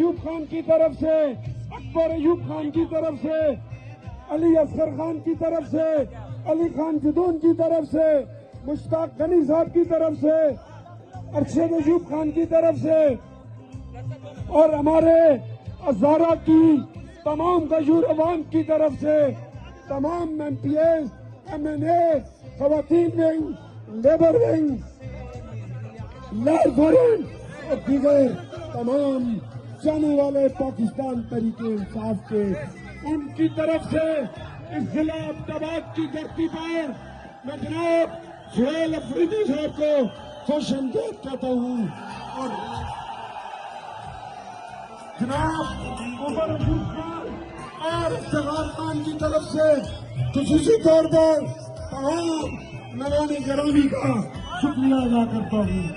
ایوب خان کی طرف سے، اکبر ایوب خان کی طرف سے، علی اصغر خان کی طرف سے، علی خان جدون کی طرف سے، مشتاق غنی صاحب کی طرف سے، ارشد ایوب خان کی طرف سے، اور ہمارے ہزارہ کی تمام غیور عوام کی طرف سے، تمام M P As, M N A, خواتین ونگ، لیبر ونگ، لائف ورنٹ اور دیگر تمام جانے والے پاکستان تحریک انصاف کے، ان کی طرف سے اس ضلع عبدآباد کی دھرتی پر میں جناب سہیل افریدی صاحب کو خوش آمدید کہتا ہوں، اور جناب عمر ایوب خان اور افتخار خان کی طرف سے خصوصی طور پر تمام نوان گرامی کا شکریہ ادا کرتا ہوں۔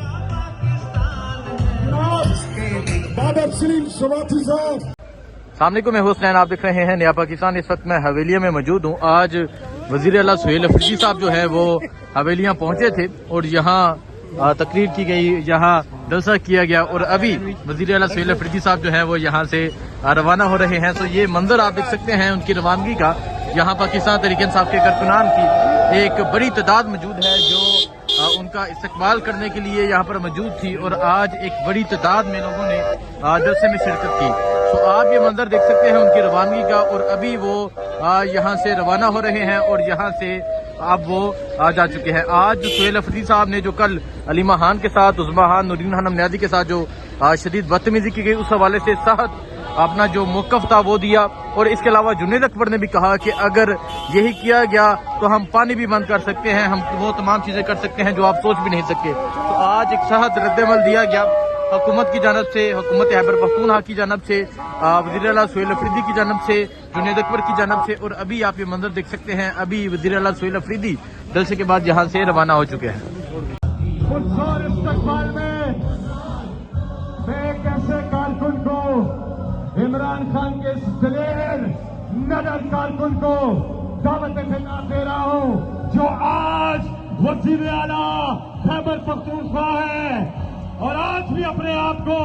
جناب بابر سلیم سواتی صاحب۔ السلام علیکم، میں حسین، آپ دیکھ رہے ہیں نیا پاکستان۔ اس وقت میں حویلیہ میں موجود ہوں۔ آج وزیر اعلیٰ سہیل افریدی صاحب جو ہے وہ حویلیاں پہنچے تھے اور یہاں تقریر کی گئی، یہاں جلسہ کیا گیا، اور ابھی وزیر اعلیٰ سہیل افریدی صاحب جو ہے وہ یہاں سے روانہ ہو رہے ہیں۔ تو یہ منظر آپ دیکھ سکتے ہیں ان کی روانگی کا۔ یہاں پاکستان تحریک انصاف کے کارکنان کی ایک بڑی تعداد موجود ہے جو ان کا استقبال کرنے کے لیے یہاں پر موجود تھی، اور آج ایک بڑی تعداد میں لوگوں نے جلسے میں شرکت کی۔ تو آپ یہ منظر دیکھ سکتے ہیں ان کی روانگی کا، اور ابھی وہ یہاں سے روانہ ہو رہے ہیں اور یہاں سے اب وہ جا چکے ہیں۔ آج سہیل افریدی صاحب نے جو کل علیمہ خان کے ساتھ، عظمیٰ خان، نورین خانم نیازی کے ساتھ جو شدید بدتمیزی کی گئی، اس حوالے سے سخت اپنا جو موقف تھا وہ دیا، اور اس کے علاوہ جنید اکبر نے بھی کہا کہ اگر یہی کیا گیا تو ہم پانی بھی بند کر سکتے ہیں، ہم وہ تمام چیزیں کر سکتے ہیں جو آپ سوچ بھی نہیں سکتے۔ تو آج ایک سخت رد عمل دیا گیا حکومت کی جانب سے، حکومت خیبر پختونخوا کی جانب سے، وزیر اعلیٰ سہیل افریدی کی جانب سے، جنید اکبر کی جانب سے، اور ابھی آپ یہ منظر دیکھ سکتے ہیں، ابھی وزیر اعلیٰ سہیل افریدی جلسے کے بعد یہاں سے روانہ ہو چکے ہیں۔ استقبال میں ایک ایسے کارکن کو، عمران خان کے اس دلیر نڈر کارکن کو دعوت خطاب دے رہا ہوں، جو آج وزیر اعلیٰ خیبر پختونخوا ہے اور آج بھی اپنے آپ کو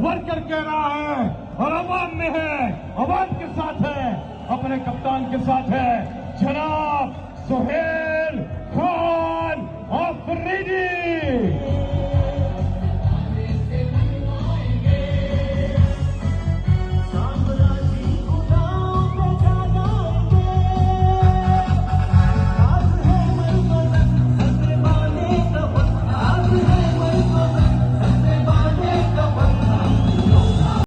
ورکر کہہ رہا ہے اور عوام میں ہے، عوام کے ساتھ ہے، اپنے کپتان کے ساتھ ہے، جناب سہیل